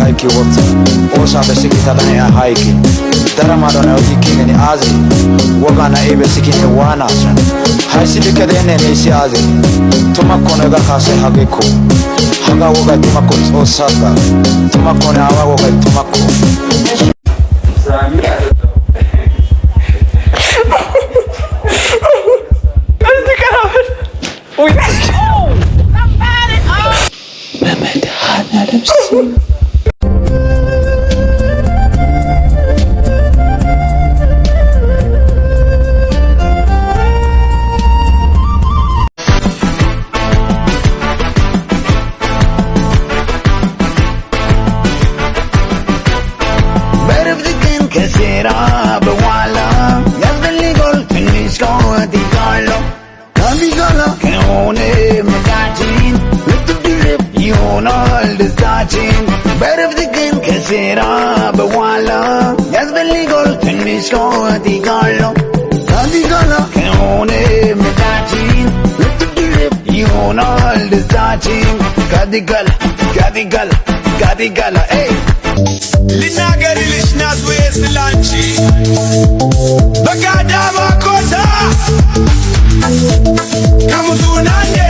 haiki wotsa osa besikita dane haiki daramadona yikini azi wogana ebe sikine wana san haisi bikadene nisi azi tumakone ga kase hageko haga woga tumakko osaka tumakone awa woga tumakko Gadigala, hey. Linagari lishnas wes lanchi. Bagada makota. Kamuzunande.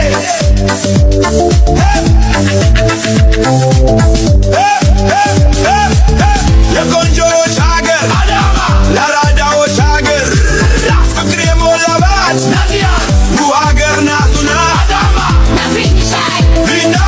Hey. Hey, hey, hey, hey. Yagonjo chagar. Adama. Larada o chagar. Fakre molabat. Nazia. Buagar nazuna. Adama. Nafini shai. Vinda.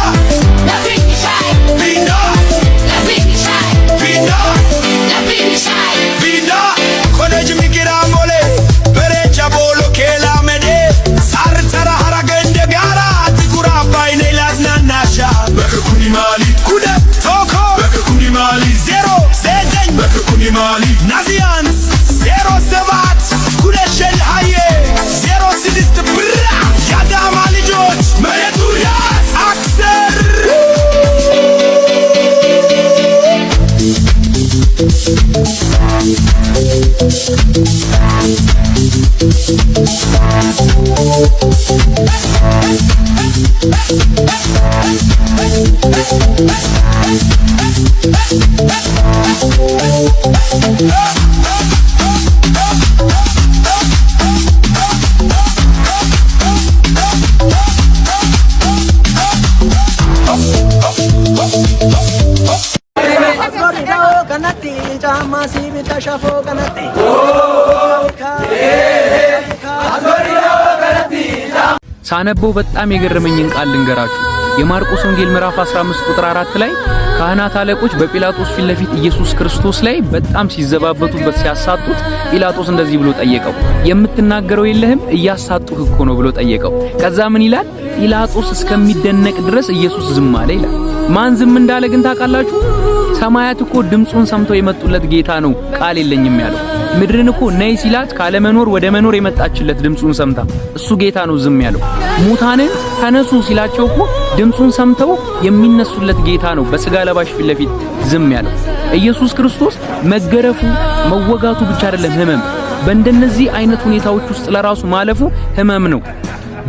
Mali Nazians 07 Kuleshel Haye 06 Bra Yada Mali George Mereturiat Axer ሳነበው በጣም የገረመኝን ቃል ልንገራችሁ። የማርቆስ ወንጌል ምዕራፍ 15 ቁጥር 4 ላይ ካህናት አለቆች በጲላጦስ ፊት ለፊት ኢየሱስ ክርስቶስ ላይ በጣም ሲዘባበቱበት ሲያሳጡት ጲላጦስ እንደዚህ ብሎ ጠየቀው፣ የምትናገረው የለህም እያሳጡህ እኮ ነው ብሎ ጠየቀው። ከዛ ምን ይላል? ጲላጦስ እስከሚደነቅ ድረስ ኢየሱስ ዝም አለ ይላል። ማን ዝም እንዳለ ግን ታውቃላችሁ? ሰማያት እኮ ድምጹን ሰምተው የመጡለት ጌታ ነው ቃል የለኝም ያለው። ምድርን እኮ ነይ ሲላት ካለ መኖር ወደ መኖር የመጣችለት ድምጹን ሰምታ እሱ ጌታ ነው ዝም ያለው። ሙታንን ተነሱ ሲላቸው እኮ ድምጹን ሰምተው የሚነሱለት ጌታ ነው በስጋ ለባሽ ፊት ለፊት ዝም ያለው። ኢየሱስ ክርስቶስ መገረፉ መወጋቱ ብቻ አይደለም ህመም፣ በእንደነዚህ አይነት ሁኔታዎች ውስጥ ለራሱ ማለፉ ህመም ነው።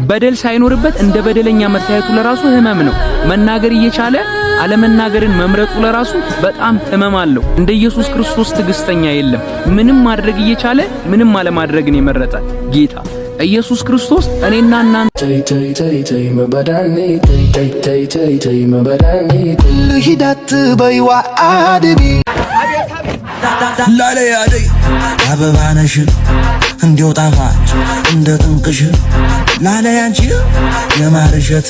በደል ሳይኖርበት እንደ በደለኛ መታየቱ ለራሱ ህመም ነው። መናገር እየቻለ አለመናገርን መምረጡ ለራሱ በጣም ህመም አለው። እንደ ኢየሱስ ክርስቶስ ትዕግስተኛ የለም። ምንም ማድረግ እየቻለ ምንም አለማድረግን የመረጠ ጌታ ኢየሱስ ክርስቶስ እኔና እናንተ ሂዳት በይዋ አድቢ ላለ ያደይ አበባነሽ እንዲው ጣፋጭ እንደ ጥንቅሽ ላለ ያንቺ የማርሸት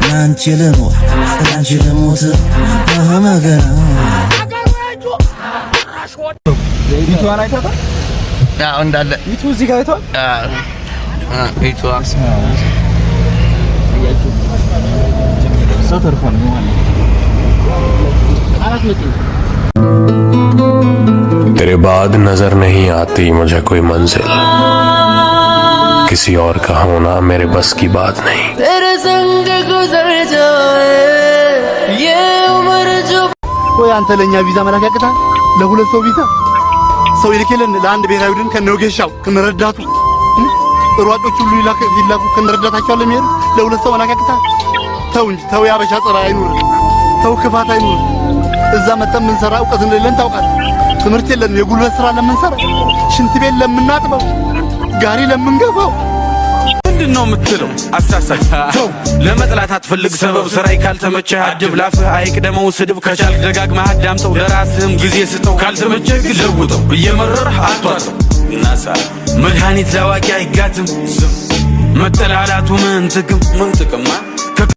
ናንቺ ልኖር ናንቺ ልሞት መገና ይቷን አይተታ አዎ እንዳለ ይቱ እዚህ ጋር አይቷል ይቷ ሰተርፎን ነው አራት ወጥ तेरे बाद नजर नहीं आती मुझे कोई मंजिल, किसी और का होना मेरे बस की बात नहीं। तेरे संग गुजर जाए ये उम्र जो कोई አንተ ለኛ ቪዛ መላክ ያቅታል? ለሁለት ሰው ቪዛ ሰው ይልከልን ለአንድ ብሔራዊ ቡድን ከነወገሻው ከነረዳቱ ሯጮች ሁሉ ይላኩ ከነረዳታቸው ለሚሄድ ለሁለት ሰው መላክ ያቅታል? ተው እንጂ ተው፣ ያበሻ ጸራ አይኑር፣ ተው ክፋት አይኑር። እዛ መተን ምን ሰራ እውቀት እንደሌለን ታውቃለህ። ትምህርት የለንም የጉልበት ስራ ለምንሰራ ሽንት ቤት ለምናጥበው ጋሪ ለምንገባው ምንድነው የምትለው አሳሳች ተው ለመጥላት አትፈልግ ሰበብ ስራይ ካልተመቸህ አድብ ላፍህ አይቅደመው ስድብ ከቻልክ ደጋግመህ አዳምጠው ለራስህም ጊዜ ስጠው ካልተመቸህ ግን ለውጠው እየመረረህ አትዋጠው ናሳ መድኃኒት ላዋቂ አይጋትም መጠላላቱ ምን ጥቅም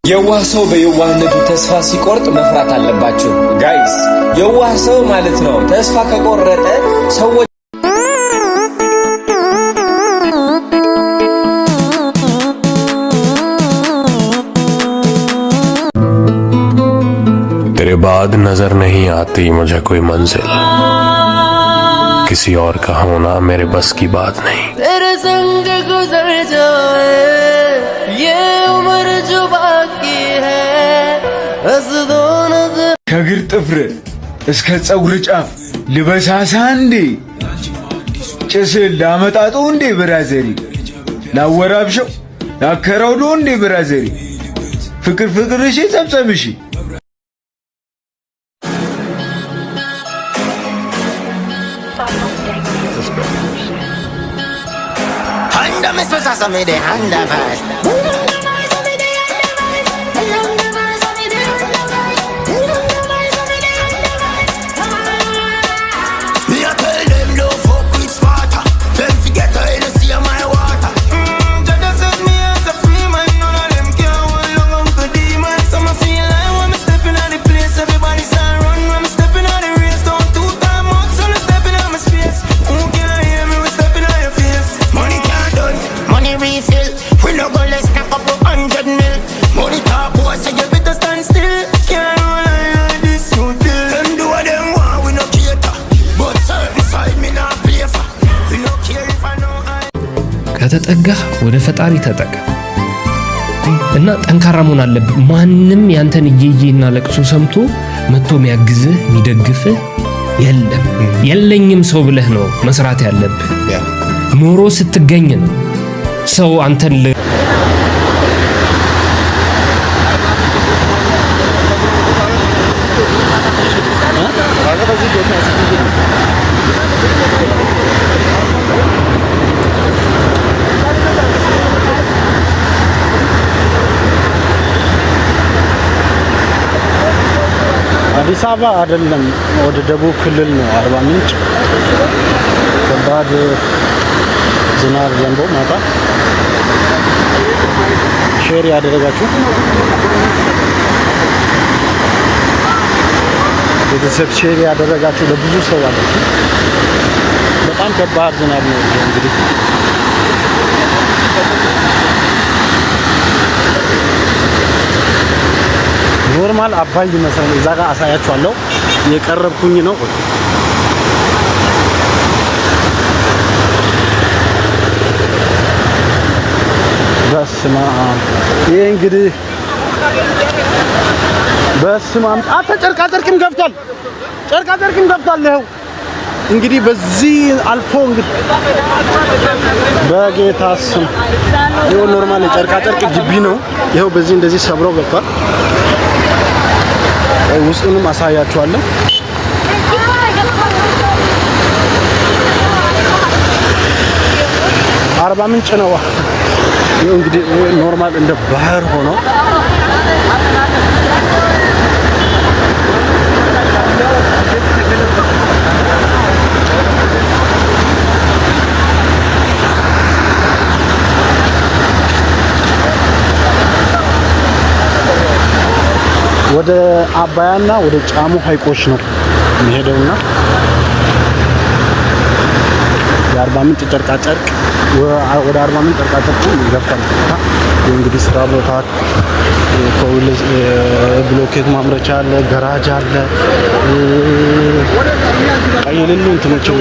የዋህ ሰው በየዋህነቱ ተስፋ ሲቆርጥ መፍራት አለባችሁ ጋይስ የዋህ ሰው ማለት ነው ተስፋ ከቆረጠ ሰዎች तेरे बाद नजर नहीं आती मुझे कोई मंजिल किसी और का होना मेरे बस की बात नहीं तेरे संग गुजर जाए ये उम्र जो बाकी है बस दो नजर ከግር ጥፍር እስከ ጸጉር ጫፍ ልበሳሳ እንዴ ጭስ ላመጣጡ እንዴ ብራዘሪ ላወራብሸው ላከራውዶ እንዴ ብራዘሪ ፍቅር እሺ ጸብጸብሽ Handa me spesa me de handa fast ከተጠጋህ ወደ ፈጣሪ ተጠጋ እና ጠንካራ መሆን አለብህ ማንንም ያንተን እየየና ለቅሶ ሰምቶ መጥቶ የሚያግዝህ የሚደግፍህ የለኝም ሰው ብለህ ነው መስራት ያለብህ ኖሮ ስትገኝ ነው ሰው አንተን አዲስ አበባ አይደለም ወደ ደቡብ ክልል ነው አርባ ምንጭ ከባድ ዝናብ ዘንቦ ማታ ሼር ያደረጋችሁ ቤተሰብ ሼር ያደረጋችሁ ለብዙ ሰው አለች በጣም ከባድ ዝናብ ነው እንግዲህ ኖርማል አባይ ይመስላል እዛ ጋር አሳያችኋለሁ የቀረብኩኝ ነው በስማ ይሄ እንግዲህ በስማም ጨርቃ ጨርቅም ገብቷል ነው እንግዲህ በዚህ አልፎ እንግዲህ በጌታ ስም ይሄው ኖርማል ጨርቃ ጨርቅ ግቢ ነው ይሄው በዚህ እንደዚህ ሰብሮ ገብቷል ውስጡንም አሳያችኋለሁ አርባ ምንጭ ነው ይሄው እንግዲህ ኖርማል እንደ ባህር ሆኖ ወደ አባያና ወደ ጫሙ ሀይቆች ነው የሚሄደውና የአርባ ምንጭ ጨርቃ ጨርቅ ወደ አርባ ምንጭ ጨርቃ ጨርቅ ይገፋል እንግዲህ ስራ ቦታ ኮውልስ ብሎኬት ማምረቻ አለ ጋራጅ አለ አይልሉ እንትኖች ነው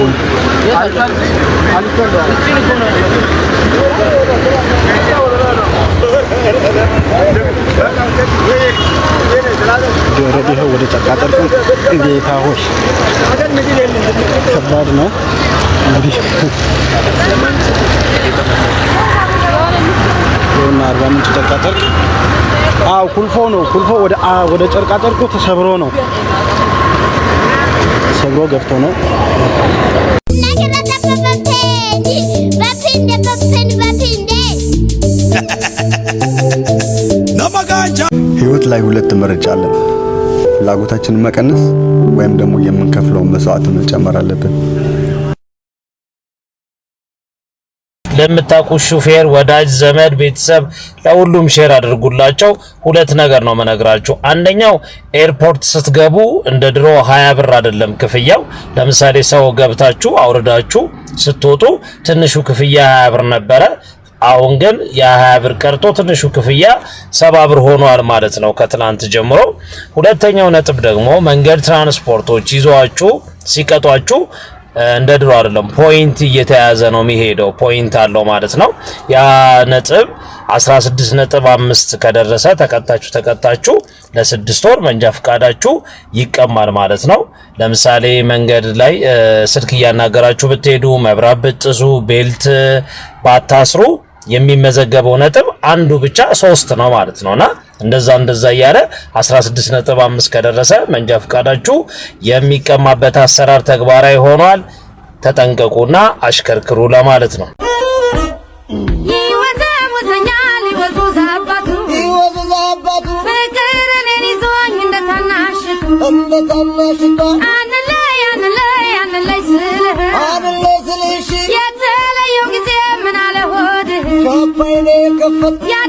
ወደ ጨርቃ ጨርቅ ጌታ ሆይ ከባድ ነው እንግዲህ እና አርባ ምንጭ ጨርቃ ጨርቅ ኩልፎ ነው ኩልፎ ወደ ጨርቃ ጨርቁ ተሰብሮ ነው ፈልጎ ገብቶ ነው። ህይወት ላይ ሁለት ምርጫ አለን። ፍላጎታችንን መቀነስ ወይም ደግሞ የምንከፍለውን መስዋዕት መጨመር አለብን። ለምታውቁ ሹፌር፣ ወዳጅ ዘመድ፣ ቤተሰብ ለሁሉም ሼር አድርጉላቸው። ሁለት ነገር ነው መነግራችሁ። አንደኛው ኤርፖርት ስትገቡ እንደ ድሮ 20 ብር አይደለም ክፍያው። ለምሳሌ ሰው ገብታችሁ አውርዳችሁ ስትወጡ ትንሹ ክፍያ 20 ብር ነበረ። አሁን ግን ያ20 ብር ቀርቶ ትንሹ ክፍያ 70 ብር ሆኗል ማለት ነው ከትናንት ጀምሮ። ሁለተኛው ነጥብ ደግሞ መንገድ ትራንስፖርቶች ይዟችሁ ሲቀጧችሁ እንደ ድሮ አይደለም፣ ፖይንት እየተያዘ ነው የሚሄደው። ፖይንት አለው ማለት ነው። ያ ነጥብ 16.5 ከደረሰ ተቀጣችሁ ለ6 ወር መንጃ ፈቃዳችሁ ይቀማል ማለት ነው። ለምሳሌ መንገድ ላይ ስልክ እያናገራችሁ ብትሄዱ፣ መብራት ብትጥሱ፣ ቤልት ባታስሩ የሚመዘገበው ነጥብ አንዱ ብቻ 3 ነው ማለት ነውና እንደዛ እያለ 16.5 ከደረሰ መንጃ ፈቃዳችሁ የሚቀማበት አሰራር ተግባራዊ ሆኗል። ተጠንቀቁና አሽከርክሩ ለማለት ነው። Yeah.